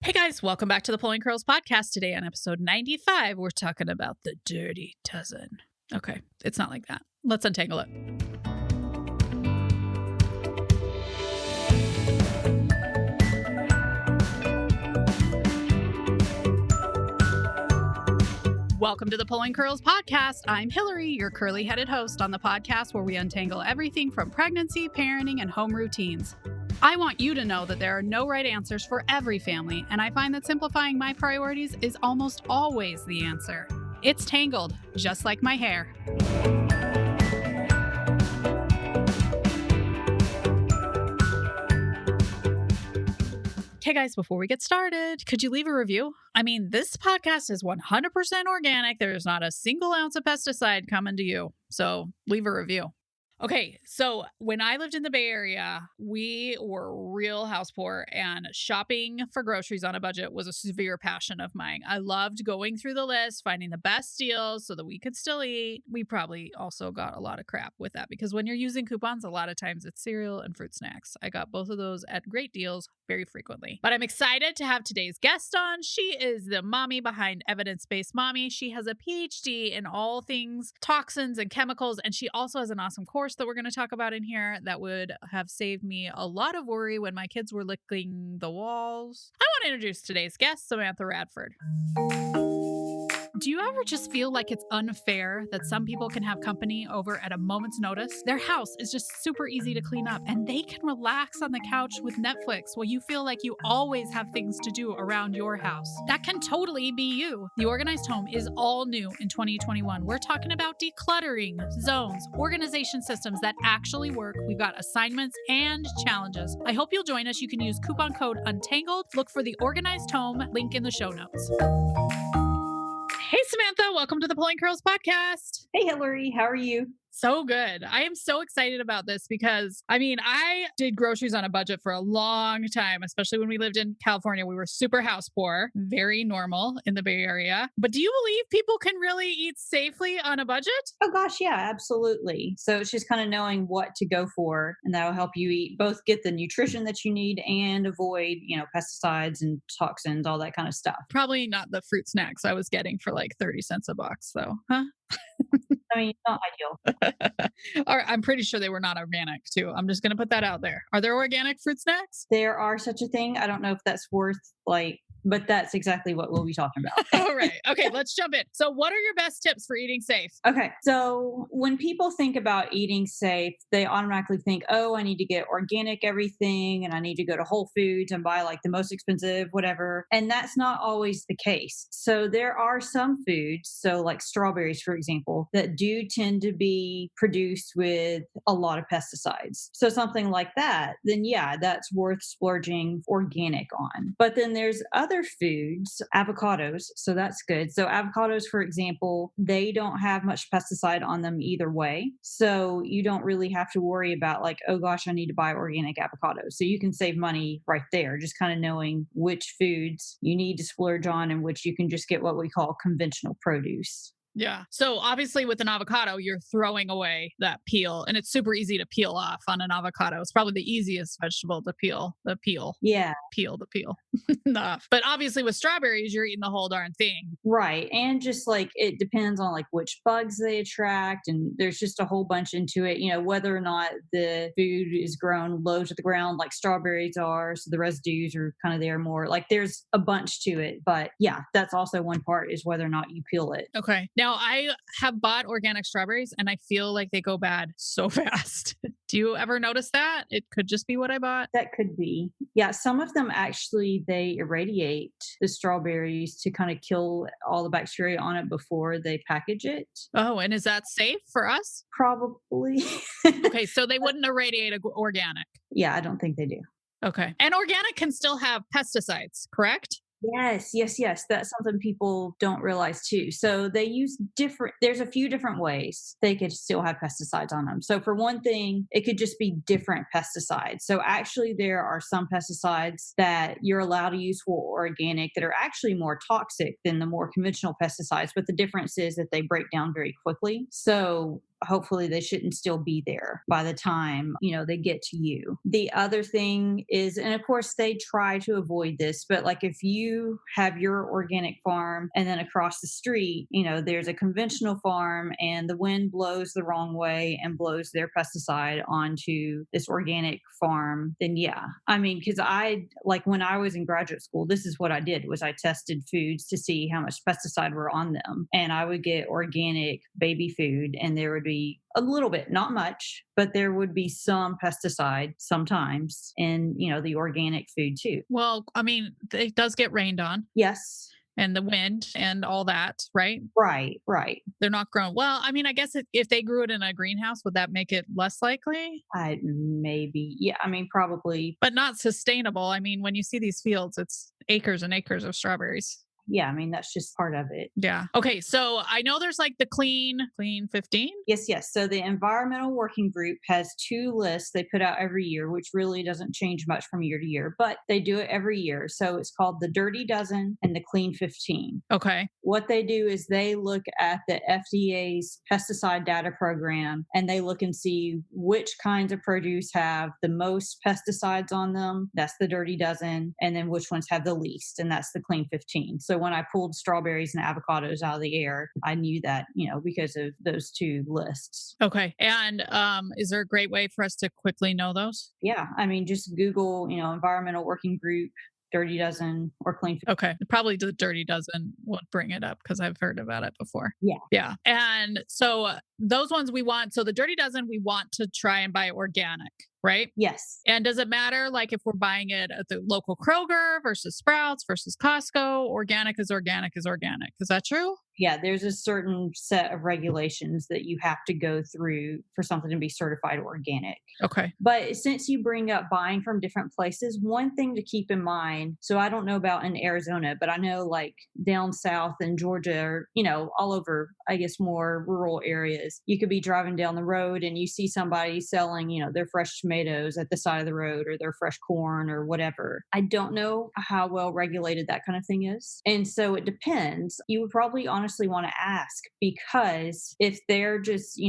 Hey guys, welcome back to the Pulling Curls podcast. Today on episode 95, we're talking about the dirty dozen. Okay, it's not like that. Let's untangle it. Welcome to the Pulling Curls podcast. I'm Hillary, your curly-headed host on the podcast where we untangle everything from pregnancy, parenting, and home routines. I want you to know that there are no right answers for every family, and I find that simplifying my priorities is almost always the answer. It's tangled, just like my hair. Okay, guys, before we get started, could you leave a review? I mean, this podcast is 100% organic. There's not a single ounce of pesticide coming to you. So leave a review. Okay, so when I lived in the Bay Area, we were real house poor, and shopping for groceries on a budget was a severe passion of mine. I loved going through the list, finding the best deals so that we could still eat. We probably also got a lot of crap with that because when you're using coupons, a lot of times it's cereal and fruit snacks. I got both of those at great deals very frequently. But I'm excited to have today's guest on. She is the mommy behind Evidence-Based Mommy. She has a PhD in all things toxins and chemicals, and she also has an awesome course that we're going to talk about in here that would have saved me a lot of worry when my kids were licking the walls. I want to introduce today's guest, Samantha Radford. Do you ever just feel like it's unfair that some people can have company over at a moment's notice? Their house is just super easy to clean up, and they can relax on the couch with Netflix while you feel like you always have things to do around your house. That can totally be you. The Organized Home is all new in 2021. We're talking about decluttering, zones, organization systems that actually work. We've got assignments and challenges. I hope you'll join us. You can use coupon code UNTANGLED. Look for the Organized Home link in the show notes. Hey, Samantha, welcome to the Pulling Curls podcast. Hey, Hillary, how are you? So good. I am so excited about this because, I did groceries on a budget for a long time, especially when we lived in California. We were super house poor, very normal in the Bay Area. But do you believe people can really eat safely on a budget? Oh, gosh, yeah, absolutely. So it's just kind of knowing what to go for, and that'll help you both get the nutrition that you need and avoid, pesticides and toxins, all that kind of stuff. Probably not the fruit snacks I was getting for like 30 cents a box, though, huh? Not ideal. All right, I'm pretty sure they were not organic, too. I'm just going to put that out there. Are there organic fruit snacks? There are such a thing. I don't know if that's worth but that's exactly what we'll be talking about. All right. Okay, let's jump in. So what are your best tips for eating safe? Okay. So when people think about eating safe, they automatically think, oh, I need to get organic everything and I need to go to Whole Foods and buy like the most expensive, whatever. And that's not always the case. So there are some foods, so like strawberries, for example, that do tend to be produced with a lot of pesticides. So something like that, then yeah, that's worth splurging organic on. But then there's other foods, avocados, so that's good. So avocados, for example, they don't have much pesticide on them either way. So you don't really have to worry about like, oh gosh, I need to buy organic avocados. So you can save money right there, just kind of knowing which foods you need to splurge on and which you can just get what we call conventional produce. Yeah. So obviously with an avocado, you're throwing away that peel, and it's super easy to peel off on an avocado. It's probably the easiest vegetable to peel, the peel. Yeah. Peel the peel off. But obviously with strawberries, you're eating the whole darn thing. Right. And just like, it depends on like which bugs they attract. And there's just a whole bunch into it, whether or not the food is grown low to the ground, like strawberries are. So the residues are kind of there more, like there's a bunch to it. But yeah, that's also one part, is whether or not you peel it. Okay. Now I have bought organic strawberries and I feel like they go bad so fast. Do you ever notice that? It could just be what I bought. That could be. Yeah. Some of them actually, they irradiate the strawberries to kind of kill all the bacteria on it before they package it. Oh, and is that safe for us? Probably. Okay. So they wouldn't irradiate organic. Yeah, I don't think they do. Okay. And organic can still have pesticides, correct? Yes. That's something people don't realize too. So they use there's a few different ways they could still have pesticides on them. So for one thing, it could just be different pesticides. So actually there are some pesticides that you're allowed to use for organic that are actually more toxic than the more conventional pesticides. But the difference is that they break down very quickly. So hopefully they shouldn't still be there by the time, they get to you. The other thing is, and of course they try to avoid this, but like if you have your organic farm and then across the street, there's a conventional farm and the wind blows the wrong way and blows their pesticide onto this organic farm, then yeah. I mean, because when I was in graduate school, this is what I did was I tested foods to see how much pesticide were on them. And I would get organic baby food and there would be a little bit, not much, but there would be some pesticide sometimes in, the organic food too. Well, I mean, it does get rained on. Yes. And the wind and all that, right? Right. They're not grown. Well, I mean, I guess if they grew it in a greenhouse, would that make it less likely? Maybe. Yeah. I mean, probably. But not sustainable. I mean, when you see these fields, it's acres and acres of strawberries. Yeah, I mean, that's just part of it. Yeah. Okay. So I know there's like the clean 15. Yes. So the environmental working group has 2 lists they put out every year, which really doesn't change much from year to year, but they do it every year. So it's called the Dirty Dozen and the Clean 15. Okay. What they do is they look at the FDA's pesticide data program and they look and see which kinds of produce have the most pesticides on them. That's the Dirty Dozen. And then which ones have the least. And that's the Clean 15. So when I pulled strawberries and avocados out of the air, I knew that, because of those 2 lists. Okay. And is there a great way for us to quickly know those? Yeah. I mean, just Google, environmental working group, Dirty Dozen or Clean. Okay. Probably the Dirty Dozen won't bring it up because I've heard about it before. Yeah. And so those ones we want. So the Dirty Dozen, we want to try and buy organic, right? Yes. And does it matter like if we're buying it at the local Kroger versus Sprouts versus Costco? Organic is organic is organic. Is that true? Yeah, there's a certain set of regulations that you have to go through for something to be certified organic. Okay. But since you bring up buying from different places, one thing to keep in mind, so I don't know about in Arizona, but I know like down south in Georgia or, all over, I guess, more rural areas, you could be driving down the road and you see somebody selling, their fresh tomatoes at the side of the road or their fresh corn or whatever. I don't know how well regulated that kind of thing is. And so it depends. You would probably honestly want to ask, because if they're just,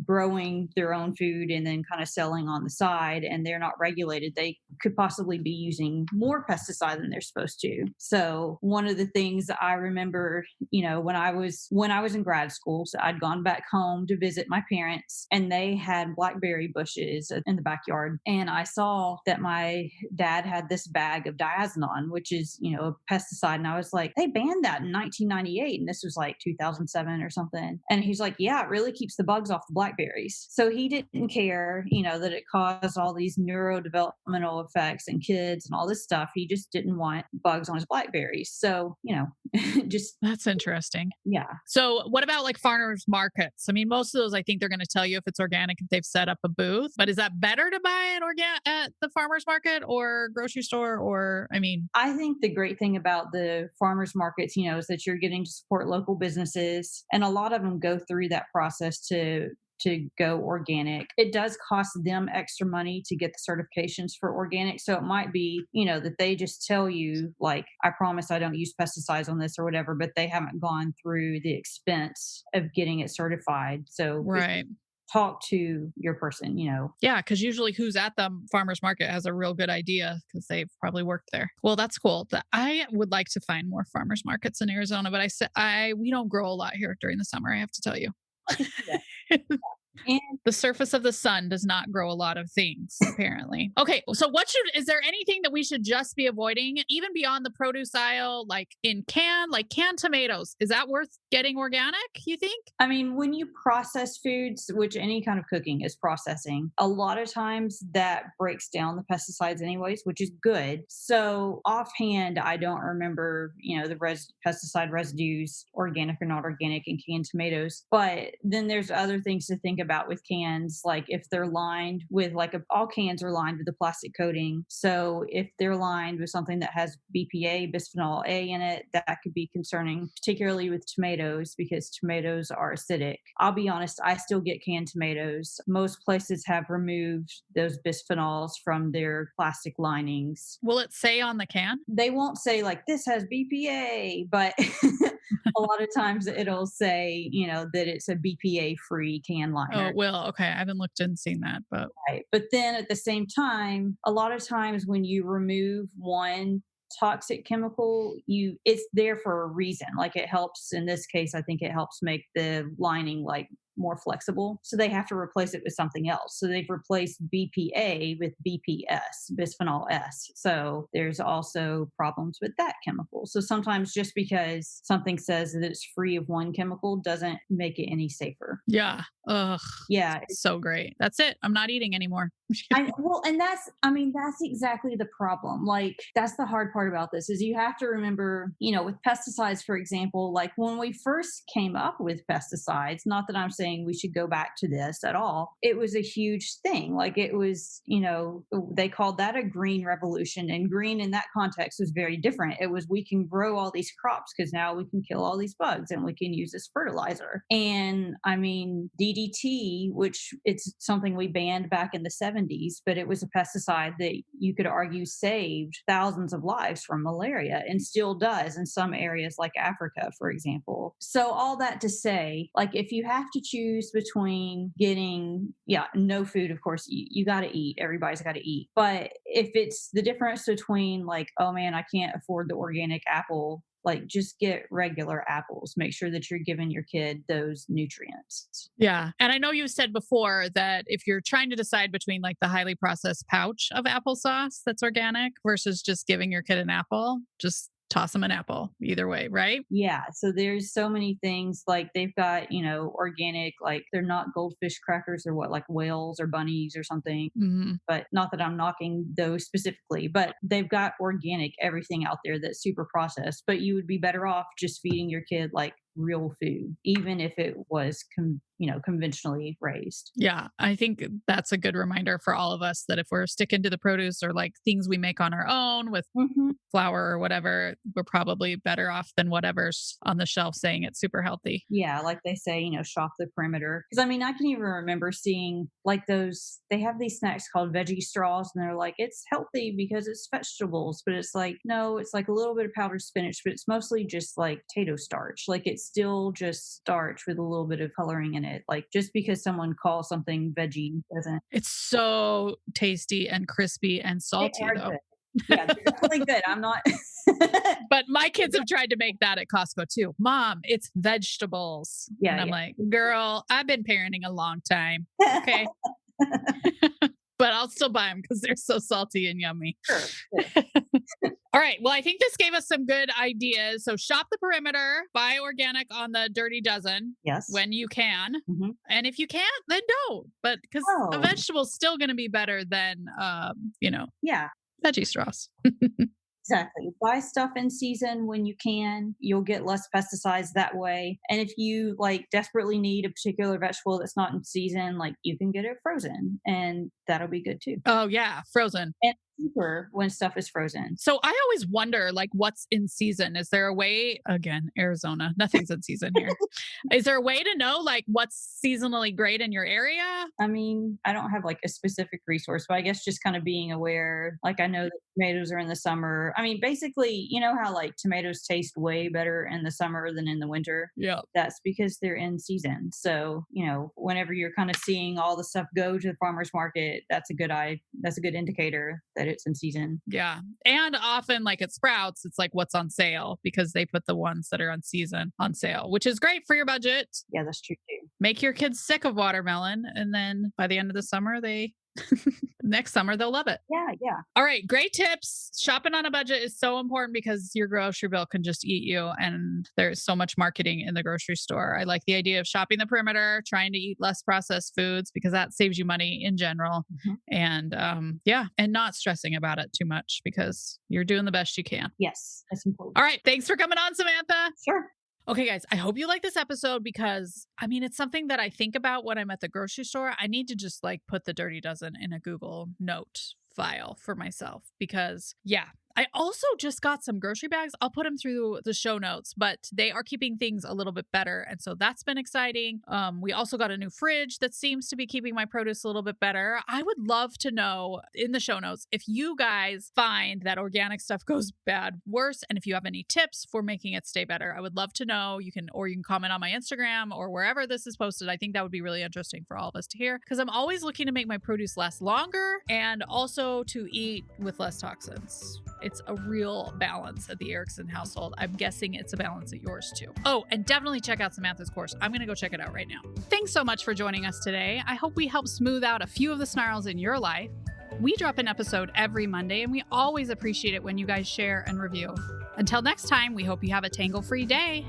growing their own food and then kind of selling on the side and they're not regulated, they could possibly be using more pesticide than they're supposed to. So one of the things I remember, when I was in grad school, so I'd gone back home to visit my parents and they had blackberry bushes in the backyard. And I saw that my dad had this bag of diazinon, which is, a pesticide. And I was like, they banned that in 1998. And this was like 2007 or something. And he's like, yeah, it really keeps the bugs off the blackberries. So he didn't care, that it caused all these neurodevelopmental effects in kids and all this stuff. He just didn't want bugs on his blackberries. So, just. That's interesting. Yeah. So what about like farmers markets? I mean, most of those, I think they're going to tell you if it's organic, if they've set up a booth, but is that better to buy it at the farmers market or grocery store? Or, I think the great thing about the farmers markets, is that you're getting to support local businesses, and a lot of them go through that process to go organic. It does cost them extra money to get the certifications for organic. So it might be, that they just tell you, like, I promise I don't use pesticides on this or whatever, but they haven't gone through the expense of getting it certified. So right. Talk to your person, Yeah, because usually who's at the farmer's market has a real good idea because they've probably worked there. Well, that's cool. I would like to find more farmers markets in Arizona, but we don't grow a lot here during the summer, I have to tell you. And the surface of the sun does not grow a lot of things, apparently. Okay, so is there anything that we should just be avoiding, even beyond the produce aisle, like canned tomatoes? Is that worth getting organic, you think? I mean, when you process foods, which any kind of cooking is processing, a lot of times that breaks down the pesticides anyways, which is good. So offhand, I don't remember, the pesticide residues, organic or not organic, in canned tomatoes. But then there's other things to think about with cans, like if they're lined with all cans are lined with a plastic coating. So if they're lined with something that has BPA, bisphenol A in it, that could be concerning, particularly with tomatoes because tomatoes are acidic. I'll be honest, I still get canned tomatoes. Most places have removed those bisphenols from their plastic linings. Will it say on the can? They won't say like this has BPA, but a lot of times it'll say, that it's a BPA free can Oh, liner. it will. Okay. I haven't looked and seen that, but Right. But then at the same time, a lot of times when you remove one toxic chemical, it's there for a reason. Like it helps in this case, I think it helps make the lining like more flexible. So they have to replace it with something else. So they've replaced BPA with BPS, bisphenol S. So there's also problems with that chemical. So sometimes just because something says that it's free of one chemical doesn't make it any safer. yeah. Ugh. Yeah. So great. That's it. I'm not eating anymore. And that's exactly the problem. Like, that's the hard part about this is you have to remember, with pesticides, for example, like when we first came up with pesticides, not that I'm saying we should go back to this at all, it was a huge thing. Like it was, they called that a green revolution, and green in that context was very different. It was, we can grow all these crops because now we can kill all these bugs and we can use this fertilizer. And DDT, which it's something we banned back in the 70s, but it was a pesticide that you could argue saved thousands of lives from malaria and still does in some areas like Africa, for example. So all that to say, like if you have to choose between getting, no food, of course, you got to eat. Everybody's got to eat. But if it's the difference between like, oh man, I can't afford the organic apple, like just get regular apples. Make sure that you're giving your kid those nutrients. Yeah. And I know you said before that if you're trying to decide between like the highly processed pouch of applesauce that's organic versus just giving your kid an apple, just toss them an apple either way, right? Yeah. So there's so many things like they've got, organic, like they're not goldfish crackers, they're what, like whales or bunnies or something. Mm-hmm. But not that I'm knocking those specifically, but they've got organic everything out there that's super processed. But you would be better off just feeding your kid like real food, even if it was conventionally raised. Yeah, I think that's a good reminder for all of us that if we're sticking to the produce or like things we make on our own with flour or whatever, we're probably better off than whatever's on the shelf saying it's super healthy. Yeah, like they say, shop the perimeter. Because I can even remember seeing like those, they have these snacks called veggie straws, and they're like, it's healthy because it's vegetables, but it's like, no, it's like a little bit of powdered spinach, but it's mostly just like potato starch. Like it's still just starch with a little bit of coloring in it. Like just because someone calls something veggie doesn't. It's so tasty and crispy and salty though. Good. Yeah, they're really good. I'm not. But my kids have tried to make that at Costco too. Mom, it's vegetables. Yeah. And I'm like, girl, I've been parenting a long time. Okay. But I'll still buy them because they're so salty and yummy. Sure. All right. Well, I think this gave us some good ideas. So shop the perimeter, buy organic on the Dirty Dozen. Yes. When you can. Mm-hmm. And if you can't, then don't. But because a vegetable's still going to be better than, Yeah. veggie straws. Exactly. Buy stuff in season when you can. You'll get less pesticides that way. And if you like desperately need a particular vegetable that's not in season, like you can get it frozen and that'll be good too. Oh yeah, frozen. And cheaper when stuff is frozen. So I always wonder like what's in season. Is there a way, again, Arizona, nothing's in season here. Is there a way to know like what's seasonally great in your area? I don't have like a specific resource, but I guess just kind of being aware, like I know that tomatoes are in the summer. Basically, you know how like tomatoes taste way better in the summer than in the winter? Yeah. That's because they're in season. So, whenever you're kind of seeing all the stuff go to the farmer's market, that's a good indicator that it's in season. Yeah. And often like at Sprouts, it's like what's on sale because they put the ones that are on season on sale, which is great for your budget. Yeah, that's true too. Make your kids sick of watermelon. And then by the end of the summer, next summer, they'll love it. Yeah. All right. Great tips. Shopping on a budget is so important because your grocery bill can just eat you. And there's so much marketing in the grocery store. I like the idea of shopping the perimeter, trying to eat less processed foods because that saves you money in general. Mm-hmm. And and not stressing about it too much because you're doing the best you can. Yes, that's important. All right. Thanks for coming on, Samantha. Sure. Okay, guys, I hope you like this episode because, I mean, it's something that I think about when I'm at the grocery store. I need to just like put the dirty dozen in a Google note file for myself because, yeah. I also just got some grocery bags. I'll put them through the show notes, but they are keeping things a little bit better. And so that's been exciting. We also got a new fridge that seems to be keeping my produce a little bit better. I would love to know in the show notes if you guys find that organic stuff goes bad, worse, and if you have any tips for making it stay better. I would love to know. You can comment on my Instagram or wherever this is posted. I think that would be really interesting for all of us to hear because I'm always looking to make my produce last longer and also to eat with less toxins. It's a real balance at the Erickson household. I'm guessing it's a balance at yours too. Oh, and definitely check out Samantha's course. I'm going to go check it out right now. Thanks so much for joining us today. I hope we helped smooth out a few of the snarls in your life. We drop an episode every Monday, and we always appreciate it when you guys share and review. Until next time, we hope you have a tangle-free day.